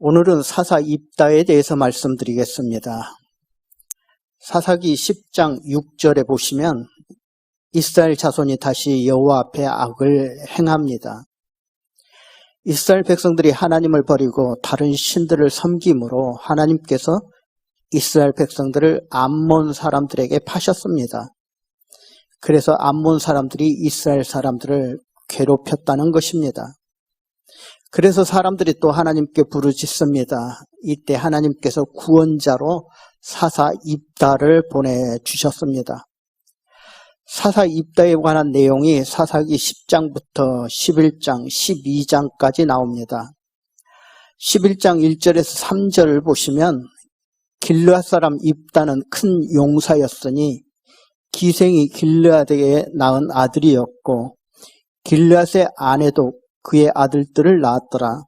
오늘은 사사 입다에 대해서 말씀드리겠습니다. 사사기 10장 6절에 보시면 이스라엘 자손이 다시 여호와 앞에 악을 행합니다. 이스라엘 백성들이 하나님을 버리고 다른 신들을 섬김으로 하나님께서 이스라엘 백성들을 암몬 사람들에게 파셨습니다. 그래서 암몬 사람들이 이스라엘 사람들을 괴롭혔다는 것입니다. 그래서 사람들이 또 하나님께 부르짖습니다. 이때 하나님께서 구원자로 사사 입다를 보내주셨습니다. 사사 입다에 관한 내용이 사사기 10장부터 11장, 12장까지 나옵니다. 11장 1절에서 3절을 보시면 길르앗 사람 입다는 큰 용사였으니 기생이 길르앗에게 낳은 아들이었고 길르앗의 아내도 그의 아들들을 낳았더라.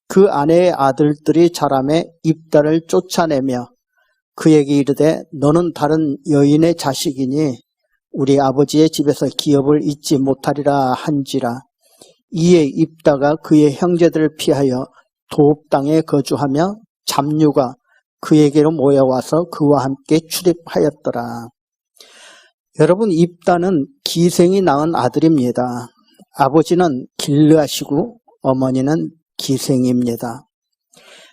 그 아내의 아들들이 자라매 입다를 쫓아내며 그에게 이르되 너는 다른 여인의 자식이니 우리 아버지의 집에서 기업을 잊지 못하리라 한지라. 이에 입다가 그의 형제들을 피하여 도읍 땅에 거주하며 잡류가 그에게로 모여와서 그와 함께 출입하였더라. 여러분, 입다는 기생이 낳은 아들입니다. 아버지는 길르앗이고 어머니는 기생입니다.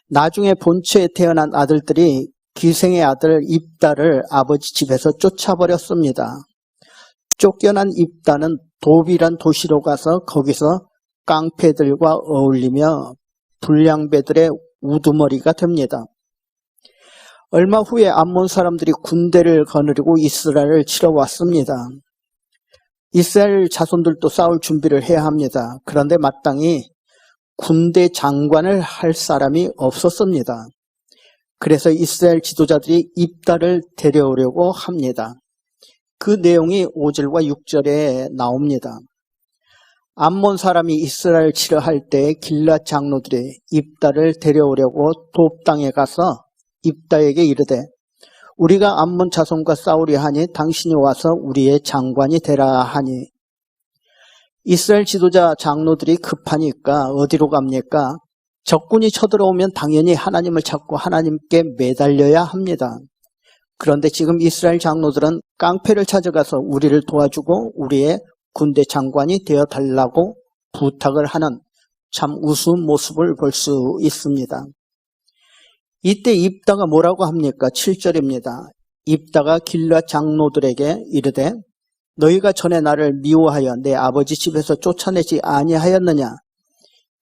나중에 본처에 태어난 아들들이 기생의 아들 입다를 아버지 집에서 쫓아버렸습니다. 쫓겨난 입다는 도읍이란 도시로 가서 거기서 깡패들과 어울리며 불량배들의 우두머리가 됩니다. 얼마 후에 암몬 사람들이 군대를 거느리고 이스라엘을 치러 왔습니다. 이스라엘 자손들도 싸울 준비를 해야 합니다. 그런데 마땅히 군대 장관을 할 사람이 없었습니다. 그래서 이스라엘 지도자들이 입다를 데려오려고 합니다. 그 내용이 5절과 6절에 나옵니다. 암몬 사람이 이스라엘 치러 할 때 길앗 장로들이 입다를 데려오려고 도읍 땅에 가서 입다에게 이르되 우리가 암몬 자손과 싸우려 하니 당신이 와서 우리의 장관이 되라 하니 이스라엘 지도자 장로들이 급하니까 어디로 갑니까? 적군이 쳐들어오면 당연히 하나님을 찾고 하나님께 매달려야 합니다. 그런데 지금 이스라엘 장로들은 깡패를 찾아가서 우리를 도와주고 우리의 군대 장관이 되어달라고 부탁을 하는 참 우스운 모습을 볼 수 있습니다. 이때 입다가 뭐라고 합니까? 7절입니다. 입다가 길르앗 장로들에게 이르되 너희가 전에 나를 미워하여 내 아버지 집에서 쫓아내지 아니하였느냐?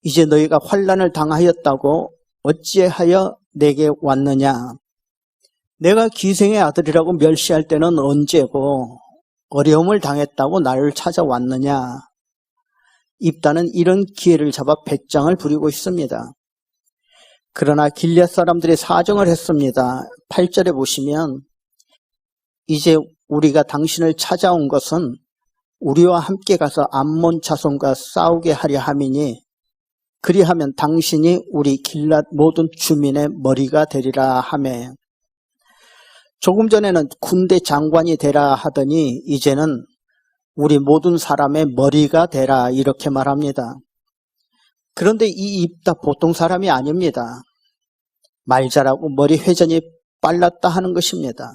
이제 너희가 환난을 당하였다고 어찌하여 내게 왔느냐? 내가 기생의 아들이라고 멸시할 때는 언제고 어려움을 당했다고 나를 찾아왔느냐? 입다는 이런 기회를 잡아 배짱을 부리고 있습니다. 그러나 길앗 사람들이 사정을 했습니다. 8절에 보시면 이제 우리가 당신을 찾아온 것은 우리와 함께 가서 암몬 자손과 싸우게 하려 함이니 그리하면 당신이 우리 길앗 모든 주민의 머리가 되리라 하매 조금 전에는 군대 장관이 되라 하더니 이제는 우리 모든 사람의 머리가 되라 이렇게 말합니다. 그런데 이 입다 보통 사람이 아닙니다. 말 잘하고 머리 회전이 빨랐다 하는 것입니다.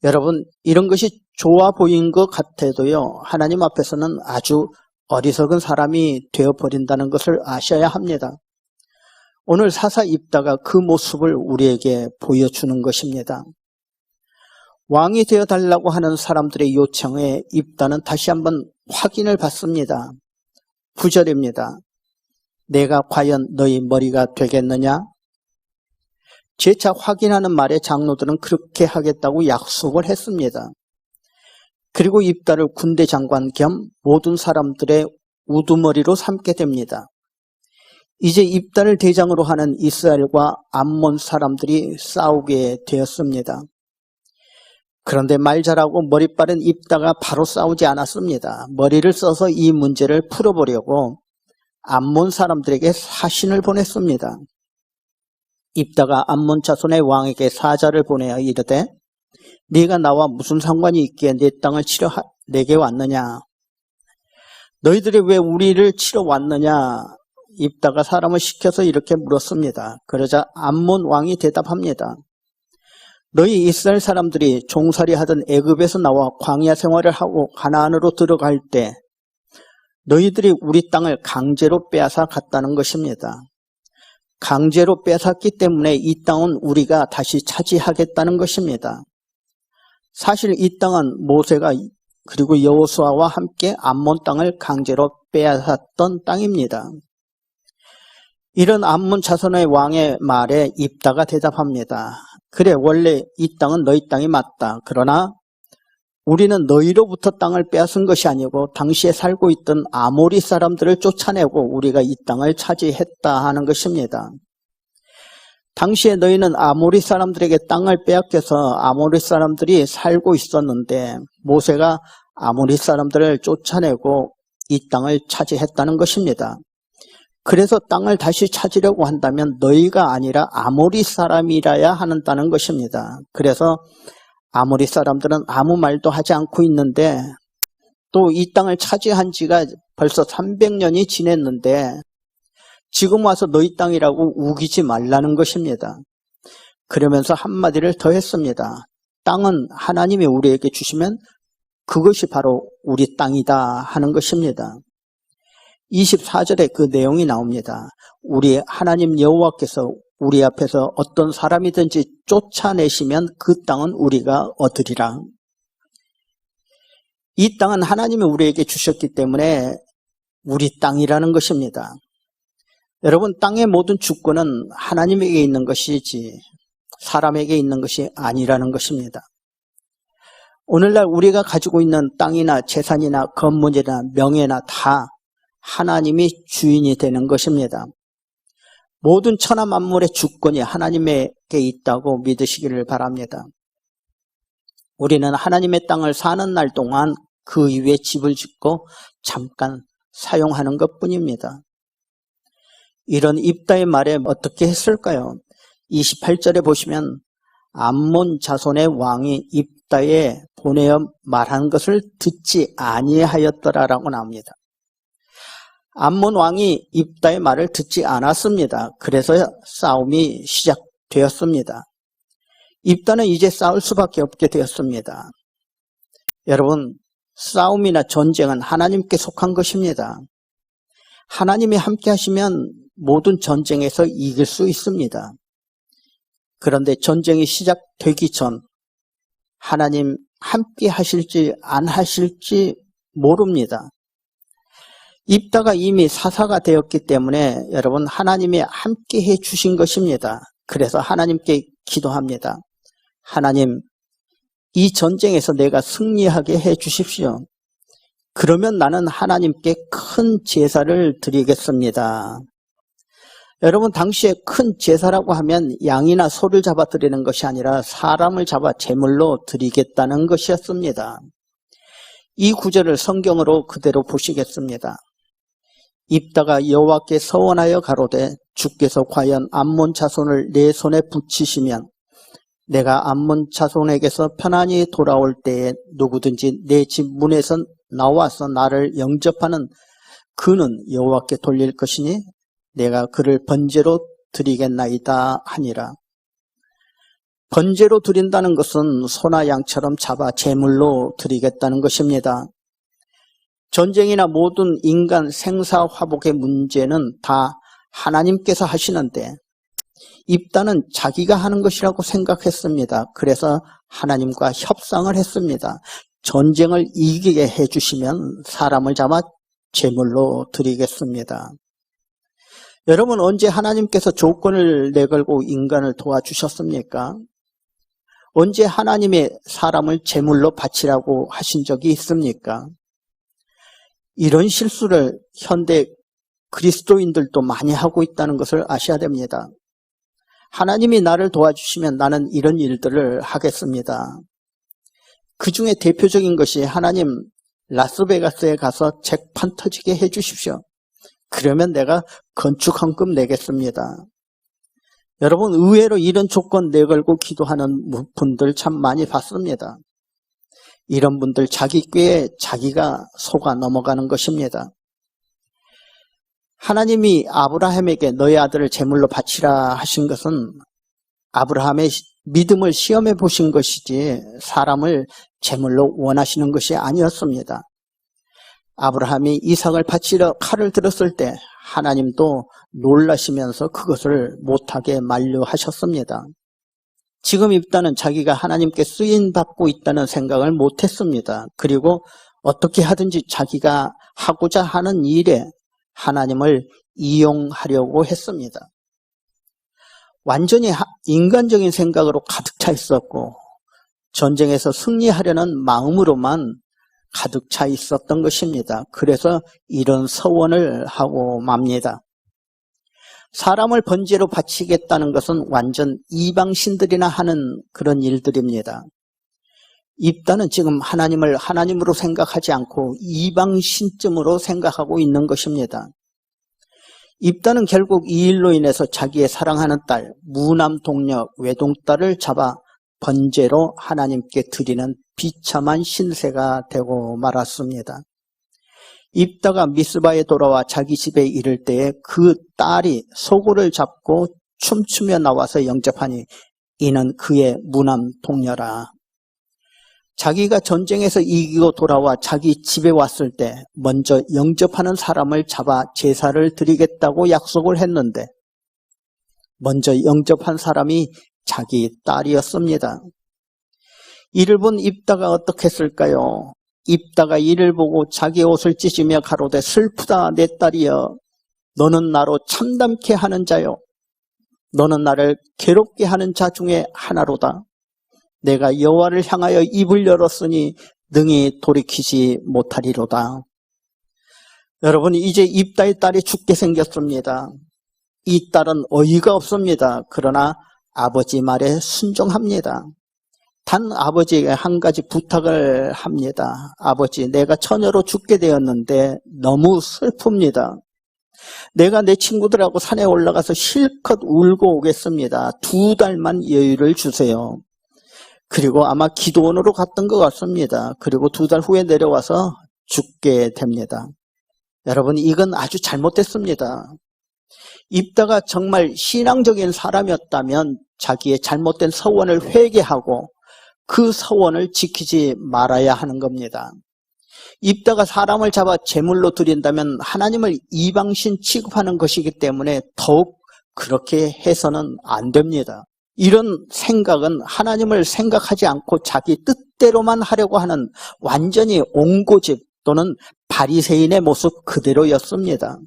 여러분, 이런 것이 좋아 보인 것 같아도요, 하나님 앞에서는 아주 어리석은 사람이 되어버린다는 것을 아셔야 합니다. 오늘 사사 입다가 그 모습을 우리에게 보여주는 것입니다. 왕이 되어달라고 하는 사람들의 요청에 입다는 다시 한번 확인을 받습니다. 9절입니다. 내가 과연 너희 머리가 되겠느냐? 재차 확인하는 말에 장로들은 그렇게 하겠다고 약속을 했습니다. 그리고 입다를 군대 장관 겸 모든 사람들의 우두머리로 삼게 됩니다. 이제 입다를 대장으로 하는 이스라엘과 암몬 사람들이 싸우게 되었습니다. 그런데 말 잘하고 머리 빠른 입다가 바로 싸우지 않았습니다. 머리를 써서 이 문제를 풀어보려고 암몬 사람들에게 사신을 보냈습니다. 입다가 암몬 자손의 왕에게 사자를 보내어 이르되 네가 나와 무슨 상관이 있기에 내 땅을 치러 내게 왔느냐? 너희들이 왜 우리를 치러 왔느냐? 입다가 사람을 시켜서 이렇게 물었습니다. 그러자 암몬 왕이 대답합니다. 너희 이스라엘 사람들이 종살이 하던 애굽에서 나와 광야 생활을 하고 가나안으로 들어갈 때 너희들이 우리 땅을 강제로 빼앗아 갔다는 것입니다. 강제로 빼앗았기 때문에 이 땅은 우리가 다시 차지하겠다는 것입니다. 사실 이 땅은 모세가 그리고 여호수아와 함께 암몬 땅을 강제로 빼앗았던 땅입니다. 이런 암몬 자손의 왕의 말에 입다가 대답합니다. 그래, 원래 이 땅은 너희 땅이 맞다. 그러나 우리는 너희로부터 땅을 빼앗은 것이 아니고 당시에 살고 있던 아모리 사람들을 쫓아내고 우리가 이 땅을 차지했다 하는 것입니다. 당시에 너희는 아모리 사람들에게 땅을 빼앗겨서 아모리 사람들이 살고 있었는데 모세가 아모리 사람들을 쫓아내고 이 땅을 차지했다는 것입니다. 그래서 땅을 다시 찾으려고 한다면 너희가 아니라 아모리 사람이라야 한다는 것입니다. 그래서 아모리 사람들은 아무 말도 하지 않고 있는데 또 이 땅을 차지한 지가 벌써 300년이 지났는데 지금 와서 너희 땅이라고 우기지 말라는 것입니다. 그러면서 한마디를 더 했습니다. 땅은 하나님이 우리에게 주시면 그것이 바로 우리 땅이다 하는 것입니다. 24절에 그 내용이 나옵니다. 우리 하나님 여호와께서 우리 앞에서 어떤 사람이든지 쫓아내시면 그 땅은 우리가 얻으리라. 이 땅은 하나님이 우리에게 주셨기 때문에 우리 땅이라는 것입니다. 여러분, 땅의 모든 주권은 하나님에게 있는 것이지 사람에게 있는 것이 아니라는 것입니다. 오늘날 우리가 가지고 있는 땅이나 재산이나 건물이나 명예나 다 하나님이 주인이 되는 것입니다. 모든 천하 만물의 주권이 하나님에게 있다고 믿으시기를 바랍니다. 우리는 하나님의 땅을 사는 날 동안 그 위에 집을 짓고 잠깐 사용하는 것뿐입니다. 이런 입다의 말에 어떻게 했을까요? 28절에 보시면 암몬 자손의 왕이 입다에 보내어 말한 것을 듣지 아니하였더라라고 나옵니다. 암몬 왕이 입다의 말을 듣지 않았습니다. 그래서 싸움이 시작되었습니다. 입다는 이제 싸울 수밖에 없게 되었습니다. 여러분, 싸움이나 전쟁은 하나님께 속한 것입니다. 하나님이 함께 하시면 모든 전쟁에서 이길 수 있습니다. 그런데 전쟁이 시작되기 전 하나님 함께 하실지 안 하실지 모릅니다. 입다가 이미 사사가 되었기 때문에 여러분, 하나님이 함께 해 주신 것입니다. 그래서 하나님께 기도합니다. 하나님, 이 전쟁에서 내가 승리하게 해 주십시오. 그러면 나는 하나님께 큰 제사를 드리겠습니다. 여러분, 당시에 큰 제사라고 하면 양이나 소를 잡아 드리는 것이 아니라 사람을 잡아 제물로 드리겠다는 것이었습니다. 이 구절을 성경으로 그대로 보시겠습니다. 입다가 여호와께 서원하여 가로되 주께서 과연 암몬 자손을 내 손에 붙이시면 내가 암몬 자손에게서 편안히 돌아올 때에 누구든지 내 집 문에서 나와서 나를 영접하는 그는 여호와께 돌릴 것이니 내가 그를 번제로 드리겠나이다 하니라. 번제로 드린다는 것은 소나 양처럼 잡아 제물로 드리겠다는 것입니다. 전쟁이나 모든 인간 생사화복의 문제는 다 하나님께서 하시는데 입다는 자기가 하는 것이라고 생각했습니다. 그래서 하나님과 협상을 했습니다. 전쟁을 이기게 해주시면 사람을 잡아 제물로 드리겠습니다. 여러분, 언제 하나님께서 조건을 내걸고 인간을 도와주셨습니까? 언제 하나님의 사람을 제물로 바치라고 하신 적이 있습니까? 이런 실수를 현대 그리스도인들도 많이 하고 있다는 것을 아셔야 됩니다. 하나님이 나를 도와주시면 나는 이런 일들을 하겠습니다. 그 중에 대표적인 것이 하나님, 라스베가스에 가서 잭판 터지게 해주십시오. 그러면 내가 건축헌금 내겠습니다. 여러분, 의외로 이런 조건 내걸고 기도하는 분들 참 많이 봤습니다. 이런 분들 자기 꾀에 자기가 속아 넘어가는 것입니다. 하나님이 아브라함에게 너의 아들을 제물로 바치라 하신 것은 아브라함의 믿음을 시험해 보신 것이지 사람을 제물로 원하시는 것이 아니었습니다. 아브라함이 이삭을 바치려 칼을 들었을 때 하나님도 놀라시면서 그것을 못하게 만류하셨습니다. 지금 입다는 자기가 하나님께 쓰임받고 있다는 생각을 못했습니다. 그리고 어떻게 하든지 자기가 하고자 하는 일에 하나님을 이용하려고 했습니다. 완전히 인간적인 생각으로 가득 차 있었고 전쟁에서 승리하려는 마음으로만 가득 차 있었던 것입니다. 그래서 이런 서원을 하고 맙니다. 사람을 번제로 바치겠다는 것은 완전 이방신들이나 하는 그런 일들입니다. 입다는 지금 하나님을 하나님으로 생각하지 않고 이방신쯤으로 생각하고 있는 것입니다. 입다는 결국 이 일로 인해서 자기의 사랑하는 딸, 무남 동녀 외동딸을 잡아 번제로 하나님께 드리는 비참한 신세가 되고 말았습니다. 입다가 미스바에 돌아와 자기 집에 이를 때에 그 딸이 소굴을 잡고 춤추며 나와서 영접하니 이는 그의 무남 동녀라. 자기가 전쟁에서 이기고 돌아와 자기 집에 왔을 때 먼저 영접하는 사람을 잡아 제사를 드리겠다고 약속을 했는데 먼저 영접한 사람이 자기 딸이었습니다. 이를 본 입다가 어떻게 했을까요? 입다가 이를 보고 자기 옷을 찢으며 가로되 슬프다 내 딸이여, 너는 나로 참담케 하는 자요, 너는 나를 괴롭게 하는 자 중에 하나로다. 내가 여호와를 향하여 입을 열었으니 능히 돌이키지 못하리로다. 여러분, 이제 입다의 딸이 죽게 생겼습니다. 이 딸은 어이가 없습니다. 그러나 아버지 말에 순종합니다. 단 아버지에게 한 가지 부탁을 합니다. 아버지, 내가 처녀로 죽게 되었는데 너무 슬픕니다. 내가 내 친구들하고 산에 올라가서 실컷 울고 오겠습니다. 2달만 여유를 주세요. 그리고 아마 기도원으로 갔던 것 같습니다. 그리고 2달 후에 내려와서 죽게 됩니다. 여러분, 이건 아주 잘못됐습니다. 입다가 정말 신앙적인 사람이었다면 자기의 잘못된 서원을 회개하고 그 서원을 지키지 말아야 하는 겁니다. 입다가 사람을 잡아 제물로 드린다면 하나님을 이방신 취급하는 것이기 때문에 더욱 그렇게 해서는 안 됩니다. 이런 생각은 하나님을 생각하지 않고 자기 뜻대로만 하려고 하는 완전히 옹고집 또는 바리새인의 모습 그대로였습니다.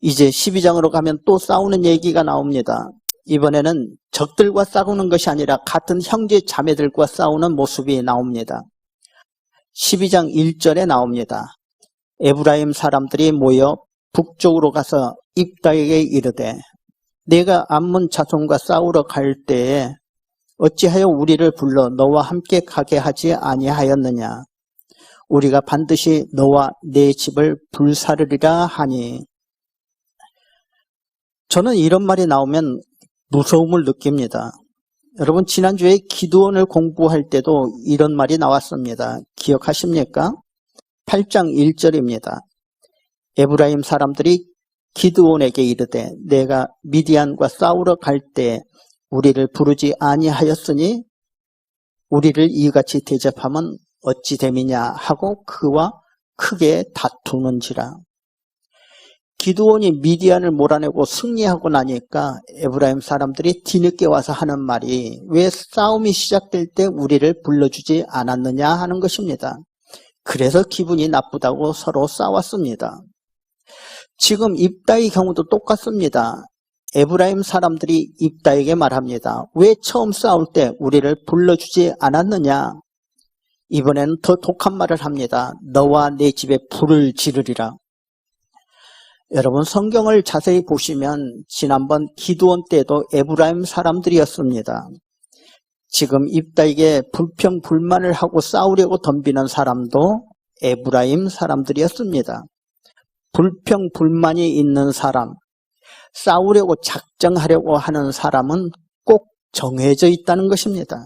이제 12장으로 가면 또 싸우는 얘기가 나옵니다. 이번에는 적들과 싸우는 것이 아니라 같은 형제 자매들과 싸우는 모습이 나옵니다. 12장 1절에 나옵니다. 에브라임 사람들이 모여 북쪽으로 가서 입다에게 이르되 내가 암몬 자손과 싸우러 갈 때에 어찌하여 우리를 불러 너와 함께 가게 하지 아니하였느냐. 우리가 반드시 너와 네 집을 불사르리라 하니. 저는 이런 말이 나오면 무서움을 느낍니다. 여러분, 지난주에 기드온을 공부할 때도 이런 말이 나왔습니다. 기억하십니까? 8장 1절입니다. 에브라임 사람들이 기드온에게 이르되 내가 미디안과 싸우러 갈 때 우리를 부르지 아니하였으니 우리를 이같이 대접하면 어찌 됨이냐 하고 그와 크게 다투는지라. 기드온이 미디안을 몰아내고 승리하고 나니까 에브라임 사람들이 뒤늦게 와서 하는 말이 왜 싸움이 시작될 때 우리를 불러주지 않았느냐 하는 것입니다. 그래서 기분이 나쁘다고 서로 싸웠습니다. 지금 입다의 경우도 똑같습니다. 에브라임 사람들이 입다에게 말합니다. 왜 처음 싸울 때 우리를 불러주지 않았느냐? 이번에는 더 독한 말을 합니다. 너와 내 집에 불을 지르리라. 여러분, 성경을 자세히 보시면 지난번 기드온 때도 에브라임 사람들이었습니다. 지금 입다에게 불평 불만을 하고 싸우려고 덤비는 사람도 에브라임 사람들이었습니다. 불평 불만이 있는 사람, 싸우려고 작정하려고 하는 사람은 꼭 정해져 있다는 것입니다.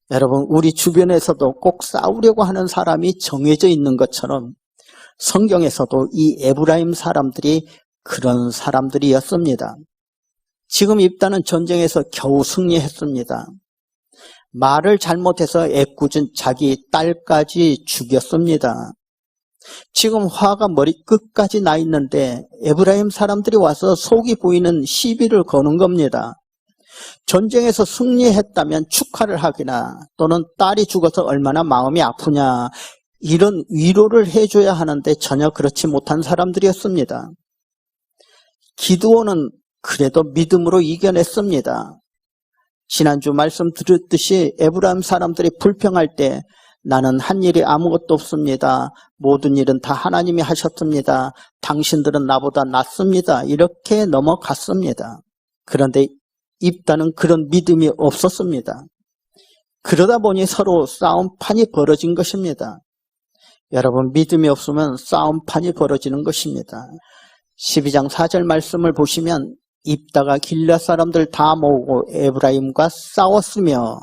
여러분, 우리 주변에서도 꼭 싸우려고 하는 사람이 정해져 있는 것처럼 성경에서도 이 에브라임 사람들이 그런 사람들이었습니다. 지금 입다는 전쟁에서 겨우 승리했습니다. 말을 잘못해서 애꿎은 자기 딸까지 죽였습니다. 지금 화가 머리 끝까지 나 있는데 에브라임 사람들이 와서 속이 보이는 시비를 거는 겁니다. 전쟁에서 승리했다면 축하를 하기나 또는 딸이 죽어서 얼마나 마음이 아프냐 이런 위로를 해줘야 하는데 전혀 그렇지 못한 사람들이었습니다. 기드온은 그래도 믿음으로 이겨냈습니다. 지난주 말씀 드렸듯이 에브라임 사람들이 불평할 때 나는 한 일이 아무것도 없습니다. 모든 일은 다 하나님이 하셨습니다. 당신들은 나보다 낫습니다. 이렇게 넘어갔습니다. 그런데 입다는 그런 믿음이 없었습니다. 그러다 보니 서로 싸움판이 벌어진 것입니다. 여러분, 믿음이 없으면 싸움판이 벌어지는 것입니다. 12장 4절 말씀을 보시면 입다가 길앗 사람들 다 모으고 에브라임과 싸웠으며,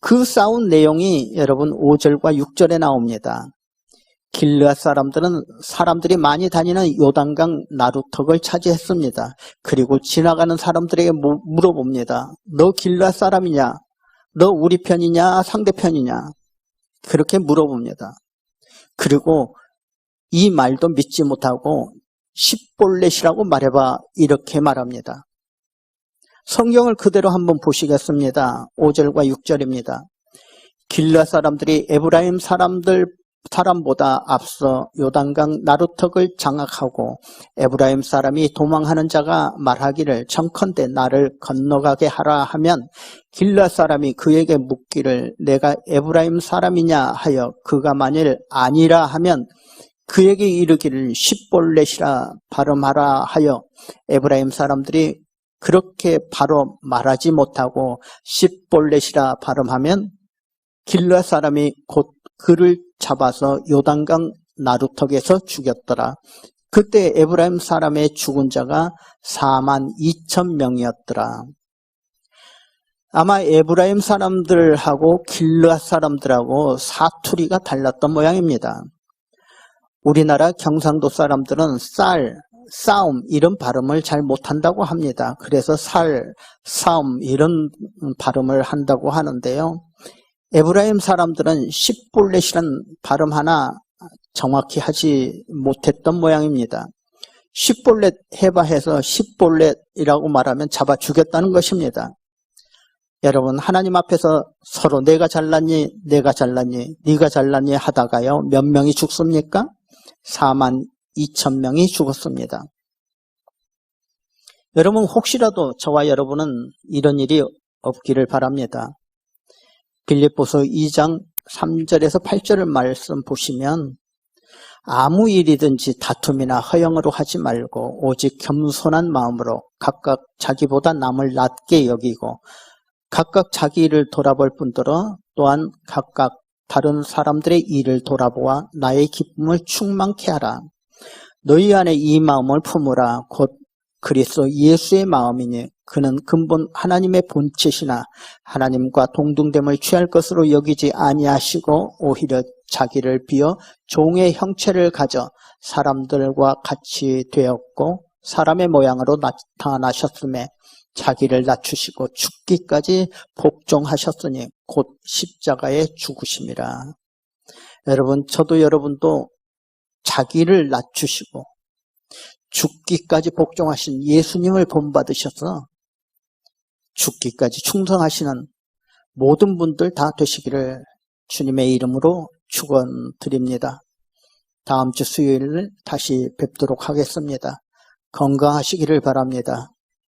그 싸운 내용이 여러분 5절과 6절에 나옵니다. 길앗 사람들은 사람들이 많이 다니는 요단강 나루턱을 차지했습니다. 그리고 지나가는 사람들에게 물어봅니다. 너 길앗 사람이냐? 너 우리 편이냐? 상대편이냐? 그렇게 물어봅니다. 그리고 이 말도 믿지 못하고 십볼렛이라고 말해봐, 이렇게 말합니다. 성경을 그대로 한번 보시겠습니다. 5절과 6절입니다. 길앗 사람들이 에브라임 사람보다 앞서 요단강 나루턱을 장악하고 에브라임 사람이 도망하는 자가 말하기를 청컨대 나를 건너가게 하라 하면 길앗 사람이 그에게 묻기를 내가 에브라임 사람이냐 하여 그가 만일 아니라 하면 그에게 이르기를 십볼렛이라 발음하라 하여 에브라임 사람들이 그렇게 바로 말하지 못하고 십볼렛이라 발음하면 길앗 사람이 곧 그를 잡아서 요단강 나루턱에서 죽였더라. 그때 에브라임 사람의 죽은 자가 42,000명이었더라. 아마 에브라임 사람들하고 길앗 사람들하고 사투리가 달랐던 모양입니다. 우리나라 경상도 사람들은 쌀, 싸움 이런 발음을 잘 못한다고 합니다. 그래서 살, 싸움 이런 발음을 한다고 하는데요. 에브라임 사람들은 십볼렛이라는 발음 하나 정확히 하지 못했던 모양입니다. 십볼렛 해봐 해서 십볼렛이라고 말하면 잡아 죽였다는 것입니다. 여러분, 하나님 앞에서 서로 내가 잘났니, 내가 잘났니, 네가 잘났니 하다가요, 몇 명이 죽습니까? 42,000명이 죽었습니다. 여러분, 혹시라도 저와 여러분은 이런 일이 없기를 바랍니다. 빌립보서 2장 3절에서 8절을 말씀 보시면 아무 일이든지 다툼이나 허영으로 하지 말고 오직 겸손한 마음으로 각각 자기보다 남을 낮게 여기고 각각 자기 일을 돌아볼 뿐더러 또한 각각 다른 사람들의 일을 돌아보아 나의 기쁨을 충만케 하라. 너희 안에 이 마음을 품으라. 곧 그리스도 예수의 마음이니 그는 근본 하나님의 본체시나 하나님과 동등됨을 취할 것으로 여기지 아니하시고 오히려 자기를 비어 종의 형체를 가져 사람들과 같이 되었고 사람의 모양으로 나타나셨음에 자기를 낮추시고 죽기까지 복종하셨으니 곧 십자가에 죽으심이라. 여러분, 저도 여러분도 자기를 낮추시고 죽기까지 복종하신 예수님을 본받으셔서 죽기까지 충성하시는 모든 분들 다 되시기를 주님의 이름으로 축원드립니다. 다음 주 수요일 다시 뵙도록 하겠습니다. 건강하시기를 바랍니다.